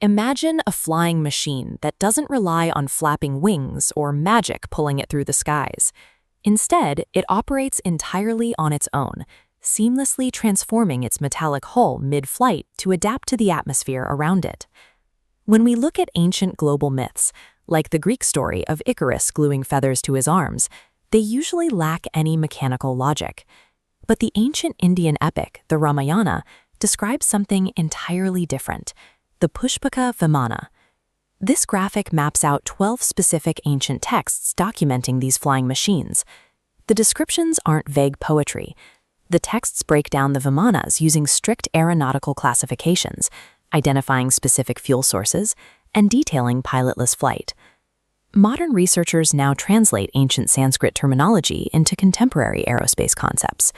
Imagine a flying machine that doesn't rely on flapping wings or magic pulling it through the skies. Instead, it operates entirely on its own, seamlessly transforming its metallic hull mid-flight to adapt to the atmosphere around it. When we look at ancient global myths, like the Greek story of Icarus gluing feathers to his arms, they usually lack any mechanical logic. But the ancient Indian epic, the Ramayana, describes something entirely different: the Pushpaka Vimana. This graphic maps out 12 specific ancient texts documenting these flying machines. The descriptions aren't vague poetry. The texts break down the Vimanas using strict aeronautical classifications, identifying specific fuel sources, and detailing pilotless flight. Modern researchers now translate ancient Sanskrit terminology into contemporary aerospace concepts.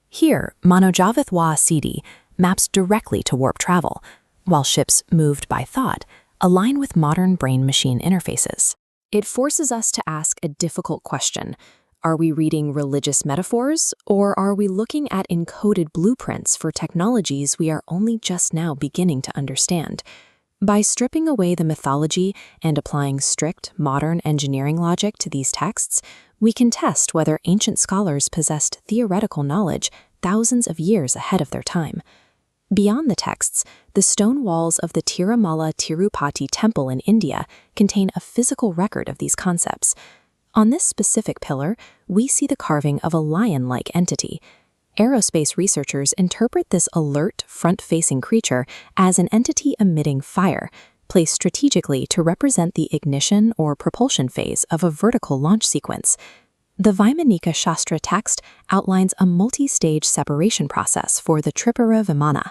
Here, Manojavathwa Siddhi maps directly to warp travel, while ships moved by thought align with modern brain-machine interfaces. It forces us to ask a difficult question. Are we reading religious metaphors, or are we looking at encoded blueprints for technologies we are only just now beginning to understand? By stripping away the mythology and applying strict, modern engineering logic to these texts, we can test whether ancient scholars possessed theoretical knowledge thousands of years ahead of their time. Beyond the texts, the stone walls of the Tirumala Tirupati temple in India contain a physical record of these concepts. On this specific pillar, we see the carving of a lion-like entity. Aerospace researchers interpret this alert, front-facing creature as an entity emitting fire, placed strategically to represent the ignition or propulsion phase of a vertical launch sequence. The Vimana Shastra text outlines a multi-stage separation process for the Tripura Vimana.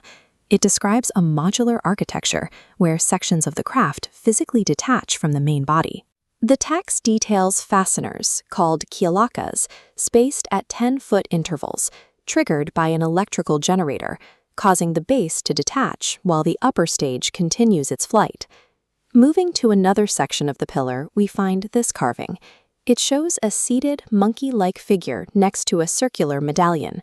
It describes a modular architecture where sections of the craft physically detach from the main body. The text details fasteners, called kialakas, spaced at 10-foot intervals, triggered by an electrical generator, causing the base to detach while the upper stage continues its flight. Moving to another section of the pillar, we find this carving. It shows a seated, monkey-like figure next to a circular medallion.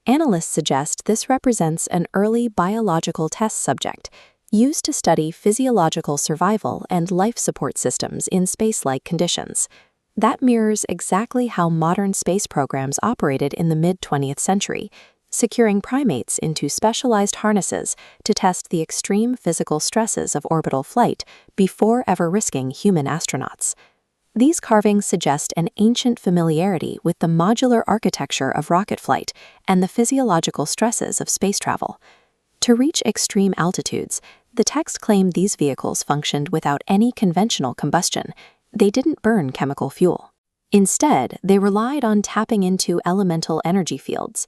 Analysts suggest this represents an early biological test subject, used to study physiological survival and life support systems in space-like conditions. That mirrors exactly how modern space programs operated in the mid-20th century, securing primates into specialized harnesses to test the extreme physical stresses of orbital flight before ever risking human astronauts. These carvings suggest an ancient familiarity with the modular architecture of rocket flight and the physiological stresses of space travel. To reach extreme altitudes, the text claimed these vehicles functioned without any conventional combustion. They didn't burn chemical fuel. Instead, they relied on tapping into elemental energy fields.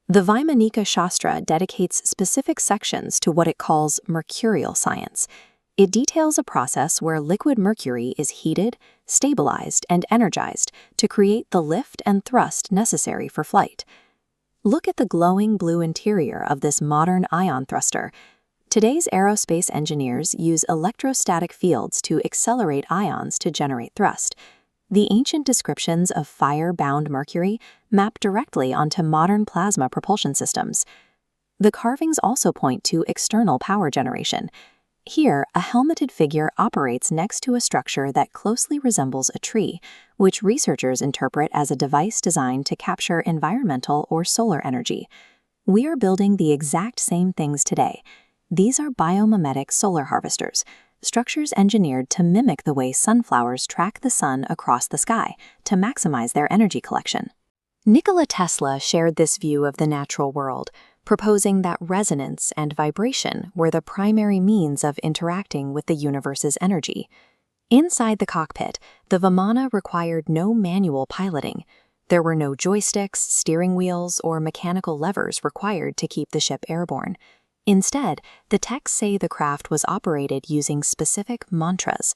The Vimana Shastra dedicates specific sections to what it calls mercurial science. It details a process where liquid mercury is heated, stabilized, and energized to create the lift and thrust necessary for flight. Look at the glowing blue interior of this modern ion thruster. Today's aerospace engineers use electrostatic fields to accelerate ions to generate thrust. The ancient descriptions of fire-bound mercury map directly onto modern plasma propulsion systems. The carvings also point to external power generation. Here, a helmeted figure operates next to a structure that closely resembles a tree, which researchers interpret as a device designed to capture environmental or solar energy. We are building the exact same things today. These are biomimetic solar harvesters, structures engineered to mimic the way sunflowers track the sun across the sky to maximize their energy collection. Nikola Tesla shared this view of the natural world, proposing that resonance and vibration were the primary means of interacting with the universe's energy. Inside the cockpit, the Vimana required no manual piloting. There were no joysticks, steering wheels, or mechanical levers required to keep the ship airborne. Instead, the texts say the craft was operated using specific mantras.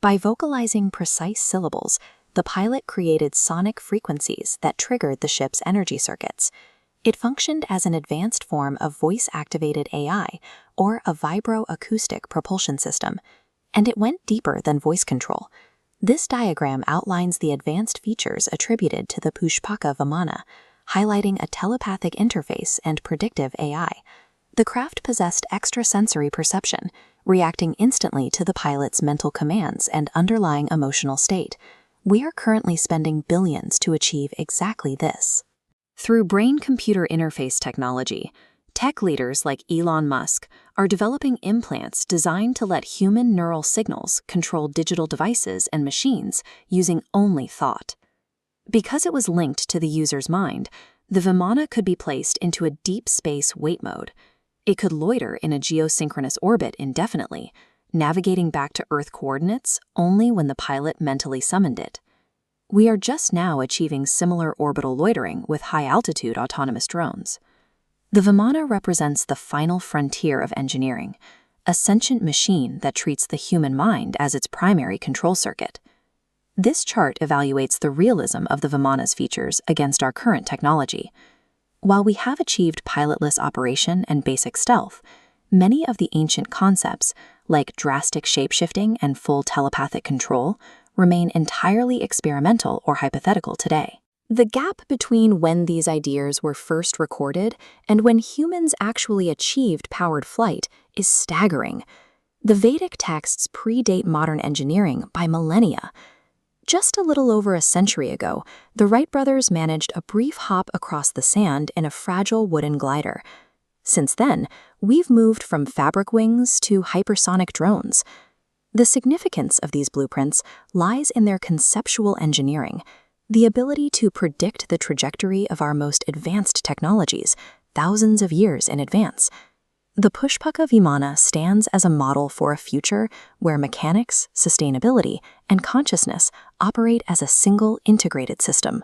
By vocalizing precise syllables, the pilot created sonic frequencies that triggered the ship's energy circuits. It functioned as an advanced form of voice-activated AI, or a vibroacoustic propulsion system, and it went deeper than voice control. This diagram outlines the advanced features attributed to the Pushpaka Vimana, highlighting a telepathic interface and predictive AI. The craft possessed extrasensory perception, reacting instantly to the pilot's mental commands and underlying emotional state. We are currently spending billions to achieve exactly this. Through brain-computer interface technology, tech leaders like Elon Musk are developing implants designed to let human neural signals control digital devices and machines using only thought. Because it was linked to the user's mind, the Vimana could be placed into a deep space wait mode. It could loiter in a geosynchronous orbit indefinitely, navigating back to Earth coordinates only when the pilot mentally summoned it. We are just now achieving similar orbital loitering with high-altitude autonomous drones. The Vimana represents the final frontier of engineering, a sentient machine that treats the human mind as its primary control circuit. This chart evaluates the realism of the Vimana's features against our current technology. While we have achieved pilotless operation and basic stealth, many of the ancient concepts, like drastic shapeshifting and full telepathic control, remain entirely experimental or hypothetical today. The gap between when these ideas were first recorded and when humans actually achieved powered flight is staggering. The Vedic texts predate modern engineering by millennia. Just a little over a century ago, the Wright brothers managed a brief hop across the sand in a fragile wooden glider. Since then, we've moved from fabric wings to hypersonic drones. The significance of these blueprints lies in their conceptual engineering, the ability to predict the trajectory of our most advanced technologies thousands of years in advance. The Pushpaka Vimana stands as a model for a future where mechanics, sustainability, and consciousness operate as a single integrated system.